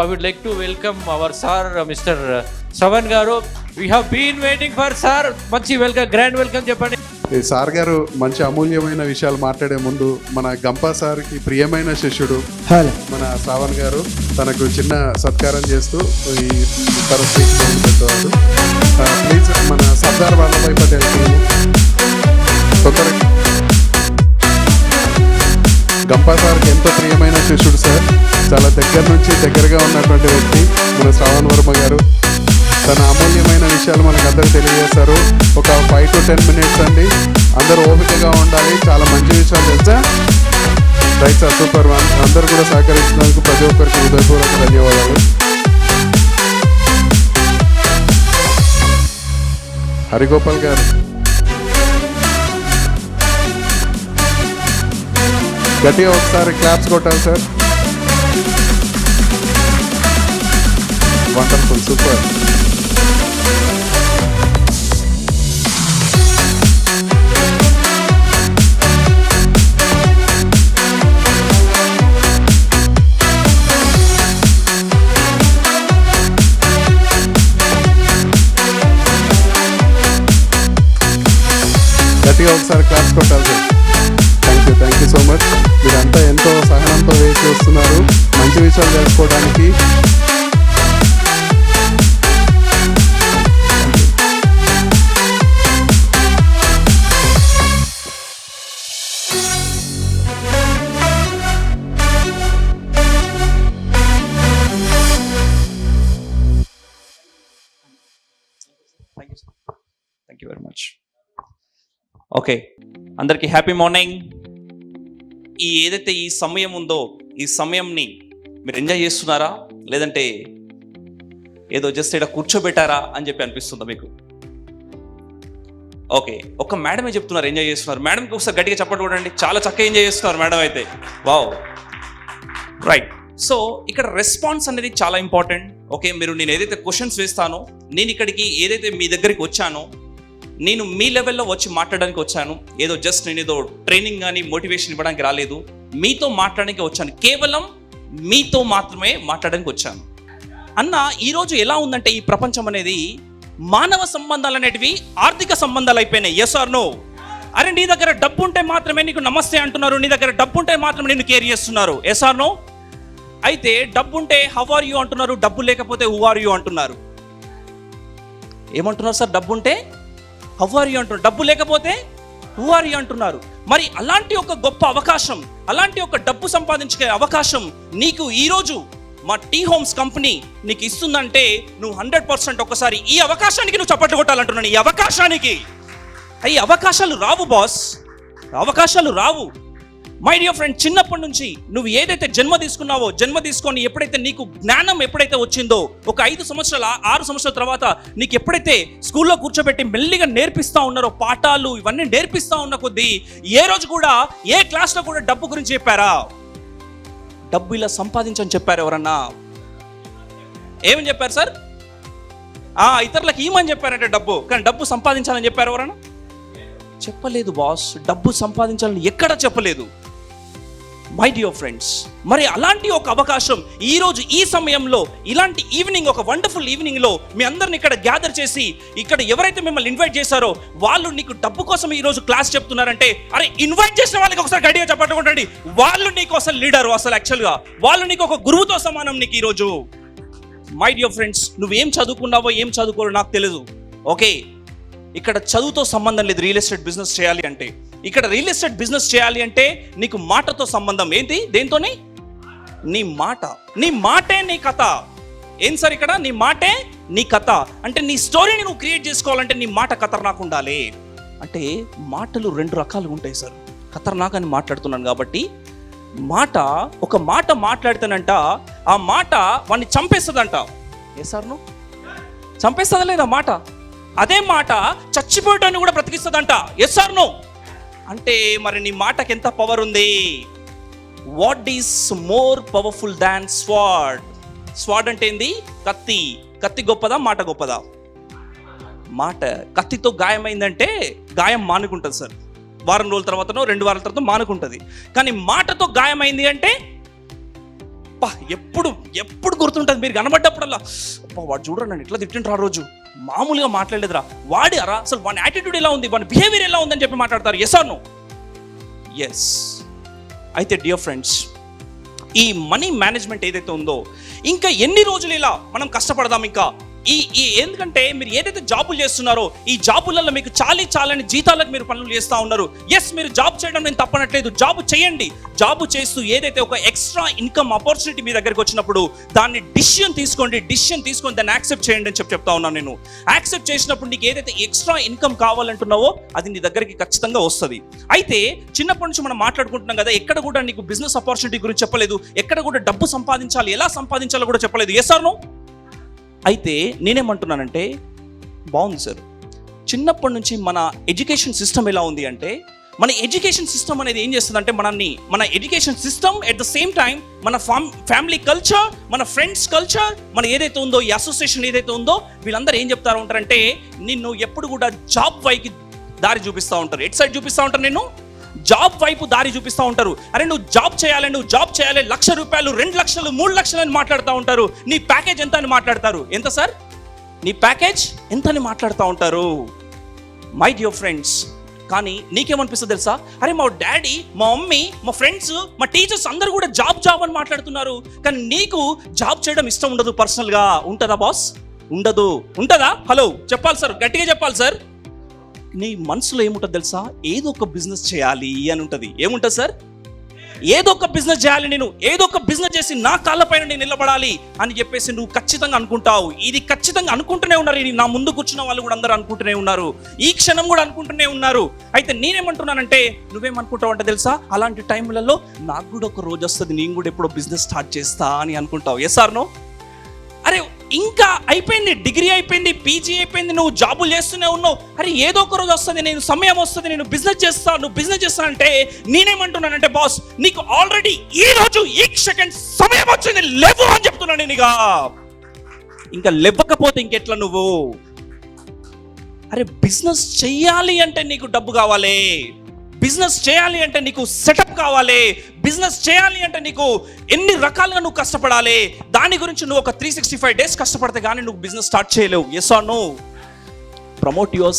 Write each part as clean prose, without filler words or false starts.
I would like to welcome our sir, Mr. Savan Garu. We have been waiting for sir. Manchi welcome, grand welcome చెప్పండి. Sir గారు మంచి అమూల్యమైన విషయాలు మాట్లాడే ముందు మన గంపా సార్కి ప్రియమైన శిష్యుడు మన శ్రావణ్ గారు తనకు చిన్న సత్కారం చేస్తూ ఈ పెట్టేవాడు. ప్లీజ్ మన సర్దార్ వల్లభాయ్ పటేల్ తొందరగా. గంపా సార్కి ఎంతో ప్రియమైన శిష్యుడు సార్, చాలా దగ్గరగా ఉన్నటువంటి వ్యక్తి మన శ్రావణ్ వర్మ గారు. తన అమూల్యమైన విషయాలు మనకు అందరూ తెలియజేస్తారు. ఒక 5 to 10 minutes అండి, అందరూ ఓపికగా ఉండాలి. చాలా మంచి విషయాలు తెలుసా. Right sir, super. అందరూ కూడా సహకరించినందుకు ప్రతి ఒక్కరికి హృదయపూర్వక ధన్యవాదాలు. హరిగోపాల్ గారు గట్టిగా ఒకసారి క్లాప్స్ కొట్టాలి సార్. Wonderful, super. గట్టిగా ఒకసారి క్లాప్స్ కొట్టాలి sir. Thank you so much. మీరంతా ఎంతో సహనంతో వేచి వస్తున్నారు మంచి విషయాలు తెలుసుకోవడానికి. Thank you very much. Okay, అందరికీ హ్యాపీ మార్నింగ్. ఏదైతే ఈ సమయం ఉందో ఈ సమయంని మీరు ఎంజాయ్ చేస్తున్నారా, లేదంటే ఏదో జస్ట్ ఇక్కడ కూర్చోబెట్టారా అని చెప్పి అనిపిస్తుందా మీకు? ఓకే, ఒక్క మేడమే చెప్తున్నారు ఎంజాయ్ చేస్తున్నారు. మేడంకి ఒకసారి గట్టిగా చప్పట్లు కొట్టండి. చాలా చక్కగా ఎంజాయ్ చేస్తున్నారు మేడం అయితే. Wow, right. సో ఇక్కడ రెస్పాన్స్ అనేది చాలా ఇంపార్టెంట్. ఓకే, నేను ఏదైతే క్వశ్చన్స్ వేస్తానో, నేను ఇక్కడికి ఏదైతే మీ దగ్గరికి వచ్చానో, నేను మీ లెవెల్లో వచ్చి మాట్లాడడానికి వచ్చాను. నేను ఏదో ట్రైనింగ్ కానీ మోటివేషన్ ఇవ్వడానికి రాలేదు. మీతో మాట్లాడడానికి వచ్చాను. కేవలం మీతో మాత్రమే మాట్లాడడానికి వచ్చాను. అన్న, ఈరోజు ఎలా ఉందంటే ఈ ప్రపంచం అనేది మానవ సంబంధాలు అనేటివి ఆర్థిక సంబంధాలు అయిపోయినాయి. Yes or no? అరే, నీ దగ్గర డబ్బు ఉంటే మాత్రమే నీకు నమస్తే అంటున్నారు, నీ దగ్గర డబ్బు ఉంటే మాత్రమే నిన్ను కేర్ చేస్తున్నారు. Yes or no? అయితే డబ్బు ఉంటే హౌ ఆర్ యూ అంటున్నారు, డబ్బు లేకపోతే హూ ఆర్ యూ అంటున్నారు. ఏమంటున్నారు సార్? డబ్బు ఉంటే హౌ ఆర్ యూ అంటున్నారు, డబ్బు లేకపోతే హూ ఆర్ యూ అంటున్నారు. మరి అలాంటి ఒక గొప్ప అవకాశం, అలాంటి ఒక డబ్బు సంపాదించే అవకాశం నీకు ఈరోజు మా టీ హోమ్స్ కంపెనీ నీకు ఇస్తుందంటే నువ్వు 100% ఒకసారి ఈ అవకాశానికి నువ్వు చప్పట్లు కొట్టాలంటున్నాను. ఈ అవకాశానికి. ఈ అవకాశాలు రావు బాస్, అవకాశాలు రావు. మై డియర్ ఫ్రెండ్, చిన్నప్పటి నుంచి నువ్వు ఏదైతే జన్మ తీసుకొని ఎప్పుడైతే నీకు జ్ఞానం ఎప్పుడైతే వచ్చిందో, ఒక 5 సంవత్సరాలు 6 సంవత్సరాల తర్వాత నీకు ఎప్పుడైతే స్కూల్లో కూర్చోబెట్టి మెల్లిగా నేర్పిస్తూ ఉన్నారో, పాఠాలు ఇవన్నీ నేర్పిస్తూ ఉన్న కొద్దీ ఏ రోజు కూడా ఏ క్లాస్లో కూడా డబ్బు గురించి చెప్పారా? డబ్బు ఇలా సంపాదించని చెప్పారు ఎవరన్నా? ఏమని చెప్పారు సార్? ఇతరులకు ఏమని చెప్పారంటే డబ్బు, కానీ డబ్బు సంపాదించాలని చెప్పారు ఎవరన్నా? చెప్పలేదు బాస్. డబ్బు సంపాదించాలని ఎక్కడా చెప్పలేదు. మై డియర్ ఫ్రెండ్స్, మరి అలాంటి ఒక అవకాశం ఈరోజు ఈ సమయంలో, ఇలాంటి ఈవినింగ్, ఒక వండర్ఫుల్ ఈవినింగ్లో మీ అందరిని ఇక్కడ గ్యాదర్ చేసి, ఇక్కడ ఎవరైతే మిమ్మల్ని ఇన్వైట్ చేశారో వాళ్ళు నీకు డబ్బు కోసం ఈరోజు క్లాస్ చెప్తున్నారంటే, అరే ఇన్వైట్ చేసిన వాళ్ళకి ఒకసారి గట్టిగా చెప్పట్టుకోండి. వాళ్ళు నీకు అసలు లీడరు, అసలు యాక్చువల్గా వాళ్ళు నీకు ఒక గురువుతో సమానం నీకు ఈరోజు. మై డియర్ ఫ్రెండ్స్, నువ్వేం చదువుకున్నావో ఏం చదువుకోవో నాకు తెలియదు. ఓకే, ఇక్కడ చదువుతో సంబంధం లేదు. రియల్ ఎస్టేట్ బిజినెస్ చేయాలి అంటే, ఇక్కడ రియల్ ఎస్టేట్ బిజినెస్ చేయాలి అంటే నీకు మాటతో సంబంధం. ఏంటి? దేంతోని? నీ మాట. నీ మాటే నీ కథ. ఏం సార్ ఇక్కడ? నీ మాటే నీ కథ. అంటే నీ స్టోరీని నువ్వు క్రియేట్ చేసుకోవాలంటే నీ మాట ఖతర్నాక్ ఉండాలి. అంటే మాటలు 2 రకాలు ఉంటాయి సార్. ఖతర్నాక్ అని మాట్లాడుతున్నాను కాబట్టి, ఒక మాట మాట్లాడితేనంట ఆ మాట వాడిని చంపేస్తుందంట. ఏ సార్? నువ్వు చంపేస్తుందా లేదా మాట? అదే మాట చచ్చిపోయేటాన్ని కూడా బ్రతికిస్తుందంట. Yes or no? అంటే మరి నీ మాటకి ఎంత పవర్ ఉంది? What is more powerful than sword? Sword అంటే ఏంది? కత్తి. కత్తి గొప్పదా, మాట గొప్పదా? మాట. కత్తితో గాయమైందంటే గాయం మానుకుంటుంది సార్. వారం రోజుల తర్వాతనో 2 వారాల తర్వాత మానుకుంటుంది. కానీ మాటతో గాయమైంది అంటే అబ్బా ఎప్పుడు గుర్తుంటుంది మీరు కనబడ్డప్పుడల్లా, అబ్బా వాడు చూడరా నన్ను ఇట్లా తిట్టిండ్రు ఆ రోజు, మామూలుగా మాట్లాడలేదురా, వాడారా అసలు వాడి యాటిట్యూడ్ ఎలా ఉంది, వాడి బిహేవియర్ ఎలా ఉందని చెప్పి మాట్లాడతారు. Yes or no? ఎస్. అయితే డియర్ ఫ్రెండ్స్, ఈ మనీ మేనేజ్మెంట్ ఏదైతే ఉందో ఇంకా ఎన్ని రోజులు ఇలా మనం కష్టపడదాం ఇంకా ఎందుకంటే మీరు ఏదైతే జాబులు చేస్తున్నారో ఈ జాబులలో మీకు చాలని జీతాలకు మీరు పనులు చేస్తూ ఉన్నారు. ఎస్, మీరు జాబ్ చేయడం నేను తప్పనట్లేదు, జాబ్ చేయండి. జాబ్ చేస్తూ ఏదైతే ఒక ఎక్స్ట్రా ఇన్కమ్ ఆపర్చునిటీ మీ దగ్గరికి వచ్చినప్పుడు దాన్ని డిసిషన్ తీసుకొని దాన్ని యాక్సెప్ట్ చేయండి అని చెప్తా ఉన్నాను నేను. యాక్సెప్ట్ చేసినప్పుడు నీకు ఏదైతే ఎక్స్ట్రా ఇన్కమ్ కావాలంటున్నావో అది నీ దగ్గరికి ఖచ్చితంగా వస్తుంది. అయితే చిన్నప్పటి నుంచి మనం మాట్లాడుకుంటున్నాం కదా, ఎక్కడ కూడా నీకు బిజినెస్ ఆపర్చునిటీ గురించి చెప్పలేదు, ఎక్కడ కూడా డబ్బు సంపాదించాలి, ఎలా సంపాదించాలో కూడా చెప్పలేదు. Yes or no? అయితే నేనేమంటున్నానంటే, బాగుంది సార్, చిన్నప్పటి నుంచి మన ఎడ్యుకేషన్ సిస్టమ్ ఎలా ఉంది అంటే, మన ఎడ్యుకేషన్ సిస్టమ్ అనేది ఏం చేస్తుందంటే మన education system at the same time మన ఫ్యామిలీ కల్చర్, మన ఫ్రెండ్స్ కల్చర్, మన ఏదైతే ఉందో ఈ అసోసియేషన్ ఏదైతే ఉందో వీళ్ళందరూ ఏం చెప్తారు ఉంటారంటే, నిన్ను ఎప్పుడు కూడా జాబ్ వైపు దారి చూపిస్తూ ఉంటారు. ఎట్ సైడ్ చూపిస్తూ ఉంటారు, నిన్ను జాబ్ వైపు దారి చూపిస్తూ ఉంటారు. అరే నువ్వు జాబ్ చేయాలి, 1,00,000, 2 లక్షలు, 3 లక్షలు అని మాట్లాడుతూ ఉంటారు. నీ ప్యాకేజ్ ఎంత అని మాట్లాడతారు. ఎంత సార్ నీ ప్యాకేజ్ ఎంత అని మాట్లాడుతూ ఉంటారు. మై డియర్ ఫ్రెండ్స్, కానీ నీకేమనిపిస్తుంది తెలుసా? అరే మా డాడీ, మా మమ్మీ, మా ఫ్రెండ్స్, మా టీచర్స్ అందరూ కూడా జాబ్ అని మాట్లాడుతున్నారు, కానీ నీకు జాబ్ చేయడం ఇష్టం ఉండదు. పర్సనల్గా ఉంటుందా బాస్? ఉండదు. ఉంటుందా? హలో చెప్పాలి సార్, గట్టిగా చెప్పాలి సార్. నీ మనసులో ఏముంటుంది తెలుసా? ఏదో ఒక బిజినెస్ చేయాలి అని ఉంటుంది. ఏముంటుంది సార్? ఏదో ఒక బిజినెస్ చేయాలి, నేను ఏదో ఒక బిజినెస్ చేసి నా కాళ్ళపైన నేను నిలబడాలి అని చెప్పేసి నువ్వు ఖచ్చితంగా అనుకుంటావు. ఇది ఖచ్చితంగా అనుకుంటూనే ఉన్నారు. ఇది నా ముందు కూర్చున్న వాళ్ళు కూడా అందరూ అనుకుంటూనే ఉన్నారు, ఈ క్షణం కూడా అనుకుంటూనే ఉన్నారు. అయితే నేనేమంటున్నానంటే, నువ్వేమనుకుంటావు అంటే తెలుసా, అలాంటి టైంలలో నాకు కూడా ఒక రోజు వస్తుంది, నేను కూడా ఎప్పుడో బిజినెస్ స్టార్ట్ చేస్తా అని అనుకుంటావు. Yes or no? అరే ఇంకా అయిపోయింది, డిగ్రీ అయిపోయింది, పీజీ అయిపోయింది, నువ్వు జాబులు చేస్తూనే ఉన్నావు. అరే ఏదో ఒక రోజు వస్తుంది, సమయం వస్తుంది, నేను బిజినెస్ చేస్తాను, నువ్వు బిజినెస్ చేస్తా అంటే నేనేమంటున్నానంటే, బాస్ నీకు ఆల్రెడీ ఈ రోజు ఈ సెకండ్ సమయం వచ్చింది, లేవు అని చెప్తున్నాను నేను. ఇంకా లేవకపోతే ఇంకెట్లా నువ్వు? అరే బిజినెస్ చెయ్యాలి అంటే నీకు డబ్బు కావాలి, బిజినెస్ చేయాలి అంటే నీకు సెటప్ కావాలి, బిజినెస్ చేయాలి అంటే నీకు ఎన్ని రకాలుగా నువ్వు కష్టపడాలి. దాని గురించి నువ్వు ఒక 365 డేస్ కష్టపడితే కానీ నువ్వు బిజినెస్ స్టార్ట్ చేయలేవు. Yes or no? Promote your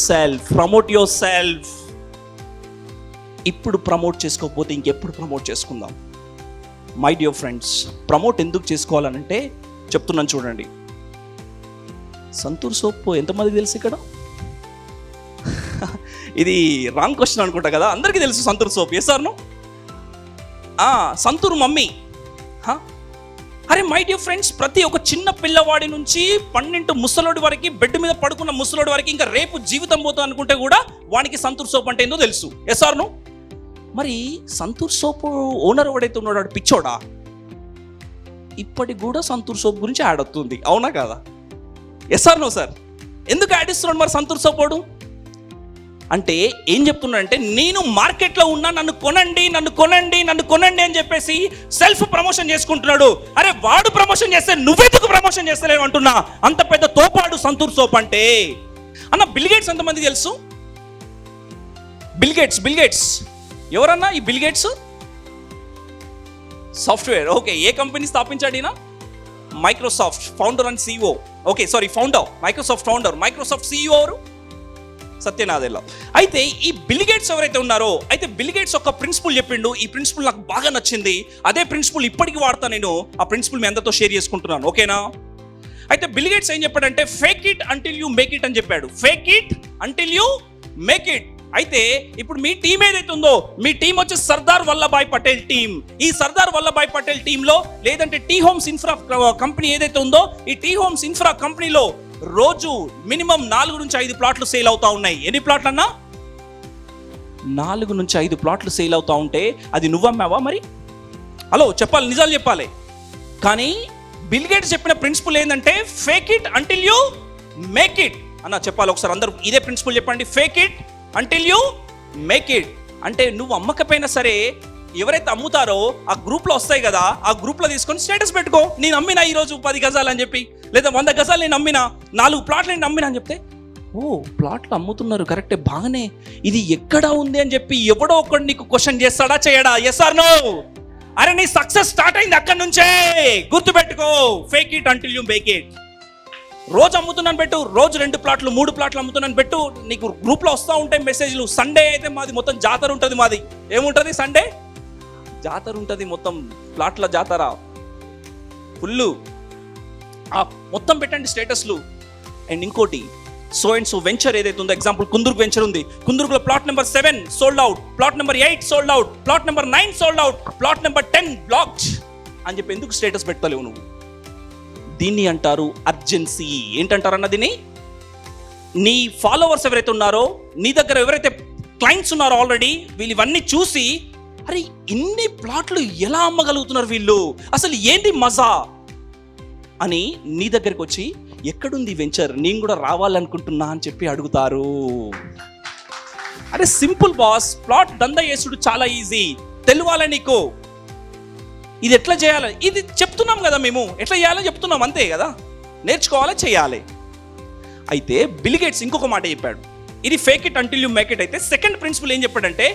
self. ఇప్పుడు ప్రమోట్ చేసుకోకపోతే ఇంకెప్పుడు ప్రమోట్ చేసుకుందాం? మై డియర్ ఫ్రెండ్స్, ప్రమోట్ ఎందుకు చేసుకోవాలనంటే చెప్తున్నాను చూడండి. సంతూర్ సోప్ ఎంతమందికి తెలుసు ఇక్కడ? ఇది రాంగ్ క్వశ్చన్ అనుకుంటా కదా, అందరికీ తెలుసు Santoor soap. Yes or no? Santoor mummy. అరే మై డియర్ ఫ్రెండ్స్, ప్రతి ఒక్క చిన్న పిల్లవాడి నుంచి 12 ముసలోడి వరకు, బెడ్ మీద పడుకున్న ముసలోడి వరకు, ఇంకా రేపు జీవితం పోతుంది అనుకుంటే కూడా వానికి సంతూర్ సోప్ అంటే ఏందో తెలుసు. Yes or no? మరి సంతూర్ సోప్ ఓనర్ ఎవడైతే ఉన్నాడు వాడు పిచ్చోడా? ఇప్పటికి కూడా సంతూర్ సోప్ గురించి యాడ్ అవుతుంది, అవునా కదా? Yes or no sir? ఎందుకు యాడ్ ఇస్తున్నాడు మరి సంతూర్ సోప్ వాడు? అంటే ఏం చెప్తున్నాడంటే, నేను మార్కెట్లో ఉన్నా, నన్ను కొనండి అని చెప్పేసి సెల్ఫ్ ప్రమోషన్ చేసుకుంటున్నాడు. అరే వాడు ప్రమోషన్ చేస్తే నువ్వెందుకు ప్రమోషన్ చేస్తలేవు అంటున్నా. అంత పెద్ద తోపాడు సంతూర్ సోప్ అంటే. అన్న బిల్ గేట్స్ ఎంతమంది తెలుసు? బిల్ గేట్స్ ఎవరన్నా? ఈ బిల్ గేట్స్ సాఫ్ట్వేర్, ఓకే, ఏ కంపెనీ స్థాపించాడు ఈయన? Microsoft founder and CEO. Okay sorry, Microsoft founder. Microsoft CEO ఎవరు? సత్యనాదెల్లా. అయితే ఈ బిల్ గేట్స్ ఎవరైతే ఉన్నారో, అయితే బిల్ గేట్స్ ఒక ప్రిన్సిపల్ చెప్పిండు. ఈ ప్రిన్సిపల్ నాకు బాగా నచ్చింది, అదే ప్రిన్సిపల్ ఇప్పటికీ వాడతా నేను. ఆ ప్రిన్సిపల్ మీ అందరితో షేర్ చేసుకుంటున్నాను, ఓకేనా? అయితే బిల్ గేట్స్ ఏం చెప్పాడంటే, fake it until you make it అని చెప్పాడు. Fake it until you make it. అయితే ఇప్పుడు మీ టీం ఏదైతే ఉందో, మీ టీం వచ్చి సర్దార్ వల్లభాయ్ పటేల్ టీం. ఈ సర్దార్ వల్లభాయ్ పటేల్ టీంలో, లేదంటే టీ హోమ్స్ ఇన్ఫ్రా కంపెనీ ఏదైతే ఉందో, ఈ టీ హోమ్స్ ఇన్ఫ్రా కంపెనీలో రోజు మినిమం 4 నుంచి 5 ప్లాట్లు సేల్ అవుతా ఉన్నాయి. ఎన్ని ప్లాట్లు అన్నా? 4 నుంచి 5 ప్లాట్లు సేల్ అవుతా ఉంటే అది నువ్వమ్మావా మరి? హలో చెప్పాలి, నిజాలు చెప్పాలి. కానీ బిల్ గేట్స్ చెప్పిన ప్రిన్సిపల్ ఏంటంటే, fake it until you make it అన్న. చెప్పాలి ఒకసారి అందరూ ఇదే ప్రిన్సిపల్ చెప్పండి. Fake it until you make it అంటే నువ్వు అమ్మకపోయినా సరే, ఎవరైతే అమ్ముతారో ఆ గ్రూప్లో వస్తాయి కదా, ఆ గ్రూప్లో తీసుకొని స్టేటస్ పెట్టుకో, నేను అమ్మినా ఈరోజు 10 గజాలు అని చెప్పి, లేదా 100 గజాలు నేను అమ్మినా, 4 ప్లాట్లు నేను అమ్మినా అని చెప్తే, ఓ ప్లాట్లు అమ్ముతున్నారు కరెక్టే, బాగానే, ఇది ఎక్కడ ఉంది అని చెప్పి ఎవడో ఒకడు నీకు క్వశ్చన్ చేస్తాడా చేయడా? Yes or no? అరే నీ సక్సెస్ స్టార్ట్ అయింది అక్కడి నుంచే. గుర్తుపెట్టుకో, fake it until you make it. రోజు అమ్ముతున్నాను పెట్టు, రోజు 2 ప్లాట్లు 3 ప్లాట్లు అమ్ముతున్నాను పెట్టు, నీకు గ్రూప్లో వస్తూ ఉంటాయి మెసేజ్లు. సండే అయితే మాది మొత్తం జాతర ఉంటుంది. మాది ఏముంటుంది? సండే జాతర ఉంటుంది, మొత్తం ప్లాట్ల జాతర ఫుల్లు. మొత్తం పెట్టండి స్టేటస్లు. అండ్ ఇంకోటి, సో అండ్ సో వెంచర్ ఏదైతే ఉందో, ఎగ్జాంపుల్ కుందుర్గ్ వెంచర్ ఉంది, కుందుర్గ్లో plot number 7 sold out, plot number 8 sold out, plot number 9 sold out, plot number 10 blocked అని చెప్పి ఎందుకు స్టేటస్ పెట్టలేవు నువ్వు? దీన్ని అంటారు అర్జెన్సీ. ఏంటంటారన్న దీన్ని? నీ ఫాలోవర్స్ ఎవరైతే ఉన్నారో, నీ దగ్గర ఎవరైతే క్లయింట్స్ ఉన్నారో ఆల్రెడీ, వీళ్ళు ఇవన్నీ చూసి అరే ఇన్ని ప్లాట్లు ఎలా అమ్మగలుగుతున్నారు వీళ్ళు, అసలు ఏంటి మజా అని నీ దగ్గరికి వచ్చి ఎక్కడుంది వెంచర్, నేను కూడా రావాలనుకుంటున్నా అని చెప్పి అడుగుతారు. అరే సింపుల్ బాస్, ప్లాట్ దందా చేసుడు చాలా ఈజీ. తెలియాలి నీకు ఇది ఎట్లా చేయాలి, ఇది చెప్తున్నాం కదా మేము, ఎట్లా చేయాలో చెప్తున్నాం, అంతే కదా. నేర్చుకోవాలి, చేయాలి. అయితే బిల్ గేట్స్ ఇంకొక మాట చెప్పాడు, ఇది fake it until you make it. అయితే సెకండ్ ప్రిన్సిపల్ ఏం చెప్పాడంటే,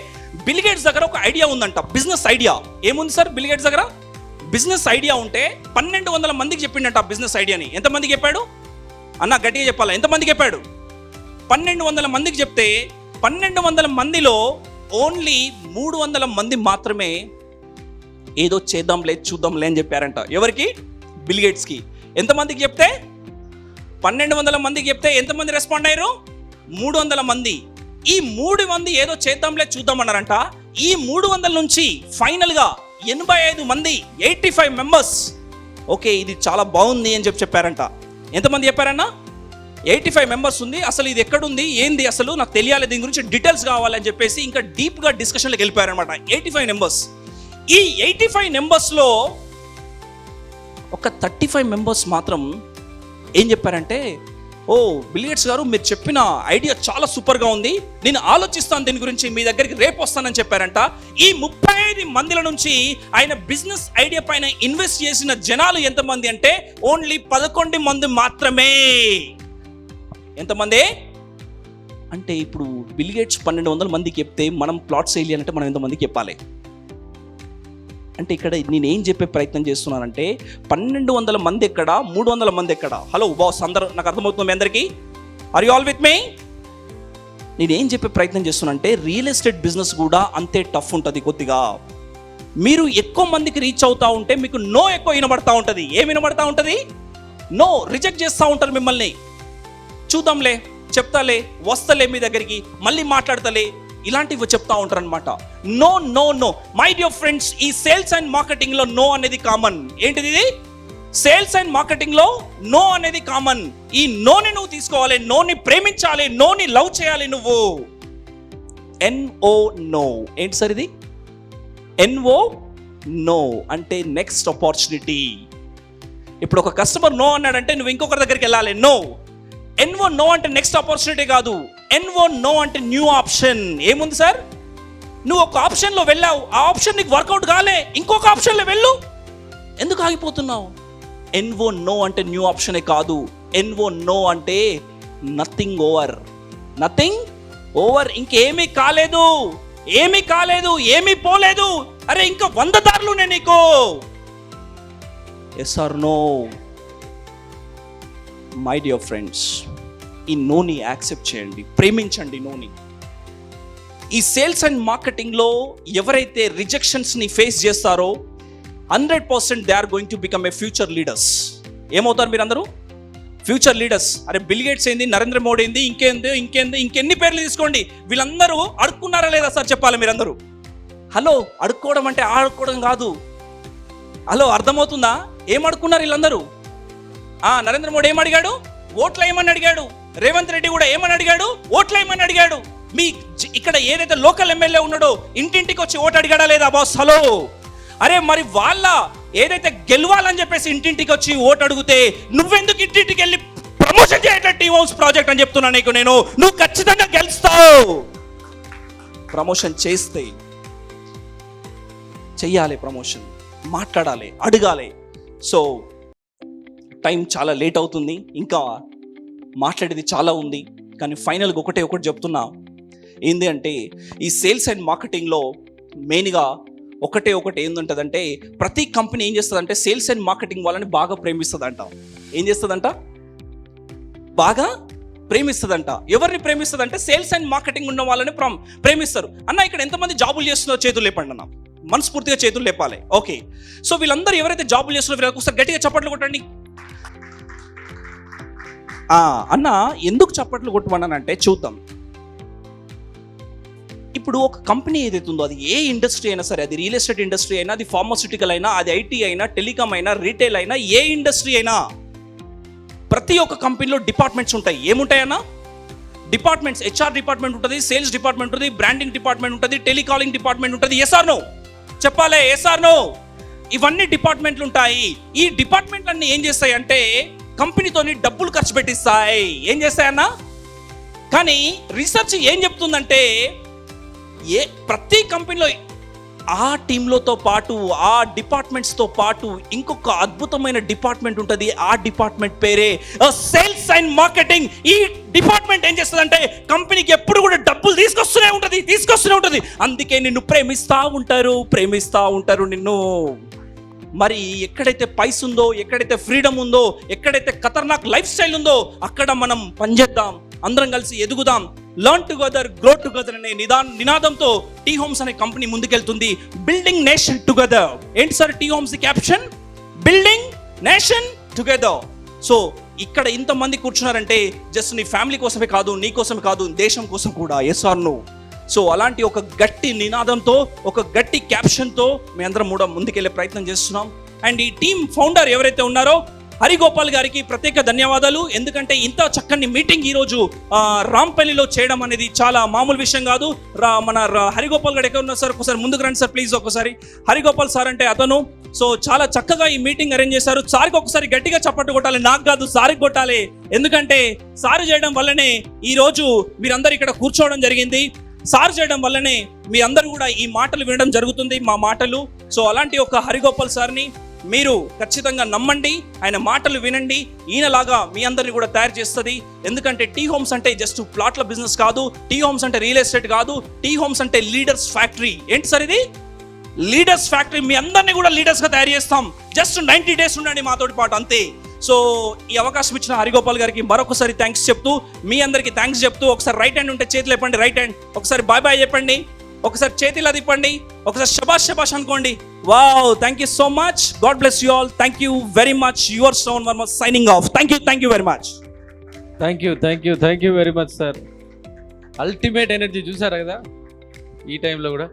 బిల్ గేట్స్ దగ్గర ఒక ఐడియా ఉందంట, బిజినెస్ ఐడియా. ఏముంది సార్ బిల్ గేట్స్ దగ్గర? బిజినెస్ ఐడియా ఉంటే 1200 మందికి చెప్పిండంట బిజినెస్ ఐడియాని. ఎంతమందికి చెప్పాడు అన్న? గట్టిగా చెప్పాలా, ఎంతమందికి చెప్పాడు? 1200 మందికి చెప్తే 1200 మందిలో ఓన్లీ 300 మంది మాత్రమే ఏదో చేద్దాంలే చూద్దాంలే అని చెప్పారంట. ఎవరికి? బిల్ గేట్స్కి. ఎంతమందికి చెప్తే? 1200 మందికి చెప్తే ఎంతమంది రెస్పాండ్ అయ్యారు? 300 మంది. ఈ 3 మంది ఏదో చేద్దాంలే చూద్దామన్నారంట. ఈ 300 నుంచి ఫైనల్గా 85 మంది, 85 మెంబర్స్ ఓకే ఇది చాలా బాగుంది అని చెప్పారంట. ఎంతమంది చెప్పారన్నా? 85 మెంబర్స్ ఉంది. అసలు ఇది ఎక్కడుంది, ఏంది, అసలు నాకు తెలియాలి, దీని గురించి డీటెయిల్స్ కావాలని చెప్పేసి ఇంకా డీప్గా డిస్కషన్లోకి వెళ్ళిపోయారనమాట 85 మెంబర్స్. ఈ 85 మెంబర్స్లో ఒక 35 మెంబర్స్ మాత్రం ఏం చెప్పారంటే, ఓ బిల్ గేట్స్ గారు మీరు చెప్పిన ఐడియా చాలా సూపర్గా ఉంది, నేను ఆలోచిస్తాను దీని గురించి, మీ దగ్గరికి రేపు వస్తానని చెప్పారంట. ఈ 35 మందిల నుంచి ఆయన బిజినెస్ ఐడియా పైన ఇన్వెస్ట్ చేసిన జనాలు ఎంతమంది అంటే ఓన్లీ 11 మంది మాత్రమే. ఎంతమంది అంటే ఇప్పుడు బిల్ గేట్స్ 1200 మందికి చెప్తే మనం ప్లాట్ సేల్ అంటే మనం ఎంతమందికి చెప్పాలి అంటే, ఇక్కడ నేనేం చెప్పే ప్రయత్నం చేస్తున్నానంటే 1200 మంది ఎక్కడ, 300 మంది ఎక్కడ? హలో బాస్, అందరూ నాకు అర్థమవుతుంది మీ అందరికీ? Are you all with me? నేనేం చెప్పే ప్రయత్నం చేస్తున్నానంటే రియల్ ఎస్టేట్ బిజినెస్ కూడా అంతే టఫ్ ఉంటుంది కొద్దిగా. మీరు ఎక్కువ మందికి రీచ్ అవుతూ ఉంటే మీకు నో ఎక్కువ వినబడతా ఉంటుంది. ఏం వినబడతా ఉంటుంది? నో. రిజెక్ట్ చేస్తూ ఉంటారు మిమ్మల్ని. చూద్దాంలే, చెప్తాలే, వస్తలే మీ దగ్గరికి, మళ్ళీ మాట్లాడతలే, ఇలాంటివి చెప్తా ఉంటారు అనమాట. No no no my dear friends, ఈ సేల్స్ అండ్ మార్కెటింగ్ లో నో అనేది కామన్. ఏంటిది ఇది? సేల్స్ అండ్ మార్కెటింగ్ లో నో అనేది కామన్. ఈ నోని నువ్వు తీసుకోవాలి, నోని ప్రేమించాలి, నోని లవ్ చేయాలి నువ్వు. NO no. ఏంటి సార్ ఇది? NO నో అంటే నెక్స్ట్ ఆపర్చునిటీ. ఇప్పుడు ఒక కస్టమర్ నో అన్నాడంటే నువ్వు ఇంకొకరి దగ్గరికి వెళ్ళాలి. నో. NO నో అంటే నెక్స్ట్ ఆపర్చునిటీ కాదు. NO నో అంటే న్యూ ఆప్షన్. ఏముంది సార్? నువ్వు ఒక ఆప్షన్లో వెళ్ళావు, ఆ ఆప్షన్ నీకు వర్కౌట్ కాలే, ఇంకొక ఆప్షన్లో వెళ్ళు. ఎందుకు ఆగిపోతున్నావు? NO నో అంటే న్యూ ఆప్షనే కాదు. NO నో అంటే నథింగ్ ఓవర్. Nothing over. ఇంకేమీ కాలేదు, ఏమీ కాలేదు, ఏమీ పోలేదు. అరే ఇంకా 100 దారులు ఉన్నాయి నీకు. Yes or no? My dear friends, ఈ నోని యాక్సెప్ట్ చేయండి, ప్రేమించండి నోని. ఈ సేల్స్ అండ్ మార్కెటింగ్లో ఎవరైతే రిజెక్షన్స్ని ఫేస్ చేస్తారో 100% they are going to become a future leaders. ఏమవుతారు మీరందరూ? Future leaders. అరే బిల్ గేట్స్ ఏంది, నరేంద్ర మోడీ ఏంది, ఇంకెన్ని పేర్లు తీసుకోండి, వీళ్ళందరూ అడుక్కున్నారా లేదా సార్ చెప్పాలి మీరందరూ. హలో, అడుక్కోవడం అంటే ఆడుకోవడం కాదు. హలో, అర్థమవుతుందా? ఏం అడుక్కున్నారు వీళ్ళందరూ? నరేంద్ర మోడీ ఏం అడిగాడు? ఓట్లు వేయమని అడిగాడు. రేవంత్ రెడ్డి కూడా ఏమని అడిగాడు? ఓట్లు వేయమని అడిగాడు. మీ ఇక్కడ ఏదైతే లోకల్ ఎమ్మెల్యే ఉన్నాడో ఇంటింటికి వచ్చి ఓటు అడిగాడా లేదా బాస్? హలో. అరే మరి వాళ్ళ ఏదైతే గెలవాలని చెప్పేసి ఇంటింటికి వచ్చి ఓటు అడిగితే నువ్వెందుకు ఇంటింటికి వెళ్ళి ప్రమోషన్ చేయట్లేదు టీమ్ హౌస్ ప్రాజెక్ట్ అని చెప్తున్నా నీకు నేను. నువ్వు ఖచ్చితంగా గెలుస్తావు. ప్రమోషన్ చేస్తే చెయ్యాలి, ప్రమోషన్ మాట్లాడాలి, అడగాలి. సో టైం చాలా లేట్ అవుతుంది, ఇంకా మాట్లాడేది చాలా ఉంది. కానీ ఫైనల్గా ఒకటి చెప్తున్నా. ఏంది అంటే ఈ సేల్స్ అండ్ మార్కెటింగ్లో మెయిన్గా ఒకటి ఏందంటదంటే ప్రతి కంపెనీ ఏం చేస్తుందంటే సేల్స్ అండ్ మార్కెటింగ్ వాళ్ళని బాగా ప్రేమిస్తుందంట. ఏం చేస్తుందంట? బాగా ప్రేమిస్తుందంట. ఎవరిని ప్రేమిస్తుందంటే సేల్స్ అండ్ మార్కెటింగ్ ఉన్న వాళ్ళని ప్రేమిస్తారు. అన్న ఇక్కడ ఎంతమంది జాబులు చేస్తున్నారో చేతులు లేపండి అన్న, మనస్ఫూర్తిగా చేతులు లేపాలి. ఓకే, సో వీళ్ళందరూ ఎవరైతే జాబులు చేస్తున్నారో వీళ్ళకి ఒకసారి గట్టిగా చప్పట్లు కొట్టండి. అన్న ఎందుకు చప్పట్లు కొట్టమన్నానంటే చూద్దాం. ఇప్పుడు ఒక కంపెనీ ఏదైతే ఉందో అది ఏ ఇండస్ట్రీ అయినా సరే, అది రియల్ ఎస్టేట్ ఇండస్ట్రీ అయినా, అది ఫార్మాస్యూటికల్ అయినా, అది ఐటీ అయినా, టెలికామ్ అయినా, రీటైల్ అయినా, ఏ ఇండస్ట్రీ అయినా ప్రతి ఒక్క కంపెనీలో డిపార్ట్మెంట్స్ ఉంటాయి. ఏముంటాయన్నా? డిపార్ట్మెంట్స్. హెచ్ఆర్ డిపార్ట్మెంట్ ఉంటుంది, సేల్స్ డిపార్ట్మెంట్ ఉంటుంది, బ్రాండింగ్ డిపార్ట్మెంట్ ఉంటుంది, టెలికాలింగ్ డిపార్ట్మెంట్ ఉంటుంది. Yes or no? చెప్పాలి, ఎస్ ఆర్ నో? ఇవన్నీ డిపార్ట్మెంట్లు ఉంటాయి. ఈ డిపార్ట్మెంట్లన్నీ ఏం చేస్తాయి అంటే కంపెనీతోని డబ్బులు ఖర్చు పెట్టిస్తాయి. ఏం చేస్తాయన్నా? కానీ రీసెర్చ్ ఏం చెప్తుందంటే ప్రతి కంపెనీలో ఆ టీంలతో పాటు, ఆ డిపార్ట్మెంట్స్తో పాటు ఇంకొక అద్భుతమైన డిపార్ట్మెంట్ ఉంటుంది. ఆ డిపార్ట్మెంట్ పేరే సేల్స్ అండ్ మార్కెటింగ్. ఈ డిపార్ట్మెంట్ ఏం చేస్తుందంటే కంపెనీకి ఎప్పుడు కూడా డబ్బులు తీసుకొస్తూనే ఉంటుంది. అందుకే నిన్ను ప్రేమిస్తూ ఉంటారు నిన్ను. మరి ఎక్కడైతే పైస్ ఉందో, ఎక్కడైతే ఫ్రీడమ్ ఉందో, ఎక్కడైతే ఖతర్నాక్ లైఫ్ స్టైల్ ఉందో అక్కడ మనం పనిచేద్దాం, అందరం కలిసి ఎదుగుదాం. లర్న్ టుగెదర్, గ్రో టుగెదర్ అనే నినాదంతో టీ హోమ్స్ అనే కంపెనీ ముందుకెళ్తుంది. Building nation together. ఏంటి sir T homes caption? Building nation together. So ఇక్కడ ఇంతమంది కూర్చున్నారంటే జస్ట్ నీ ఫ్యామిలీ కోసమే కాదు, నీ కోసమే కాదు, దేశం కోసం కూడా. Yes or no? సో అలాంటి ఒక గట్టి నినాదంతో, ఒక గట్టి క్యాప్షన్తో మీ అందరం కూడా ముందుకెళ్ళే ప్రయత్నం చేస్తున్నాం. అండ్ ఈ టీమ్ ఫౌండర్ ఎవరైతే ఉన్నారో హరిగోపాల్ గారికి ప్రత్యేక ధన్యవాదాలు. ఎందుకంటే ఇంత చక్కని మీటింగ్ ఈరోజు రాంపల్లిలో చేయడం అనేది చాలా మామూలు విషయం కాదు. మన హరిగోపాల్ గారు ఎక్కడ ఉన్నారు సార్? ఒకసారి ముందుకు రండి సార్ ప్లీజ్. ఒకసారి హరిగోపాల్ సార్ అంటే అతను. సో చాలా చక్కగా ఈ మీటింగ్ అరేంజ్ చేశారు. సార్కి ఒకసారి గట్టిగా చప్పట్లు కొట్టాలి, నాకు కాదు సార్కి కొట్టాలి. ఎందుకంటే సార్ చేయడం వల్లనే ఈరోజు మీరందరూ ఇక్కడ కూర్చోవడం జరిగింది. సార్ చేయడం వల్లనే మీ అందరూ కూడా ఈ మాటలు వినడం జరుగుతుంది, మా మాటలు. సో అలాంటి ఒక హరిగోపాల్ సార్ని మీరు ఖచ్చితంగా నమ్మండి, ఆయన మాటలు వినండి. ఈయనలాగా మీ అందరిని కూడా తయారు చేస్తుంది. ఎందుకంటే టీ హోమ్స్ అంటే జస్ట్ ప్లాట్ల బిజినెస్ కాదు, టీ హోమ్స్ అంటే రియల్ ఎస్టేట్ కాదు, టీ హోమ్స్ అంటే లీడర్స్ ఫ్యాక్టరీ. ఏంటి సార్ ఇది? Leaders factory. మీ అందరినీ కూడా లీడర్స్గా తయారు చేస్తాం. జస్ట్ 90 days ఉండండి మాతోటి పాటు, అంతే. సో ఈ అవకాశం ఇచ్చిన హరిగోపాల్ గారికి మరొకసారి థ్యాంక్స్ చెప్తూ, మీ అందరికీ థ్యాంక్స్ చెప్తూ, ఒకసారి రైట్ హ్యాండ్ ఉంటే చేతులు ఇవ్వండి, రైట్ హ్యాండ్. ఒకసారి బాయ్ బాయ్ చెప్పండి, ఒకసారి చేతిలా తిప్పండి, ఒకసారి శబాష్ అనుకోండి. Wow, thank you so much. God bless you all. Thank you very much. Your Shravan Varma signing off. Thank you very much. Thank you very much sir. Ultimate energy చూసారా కదా ఈ టైంలో కూడా.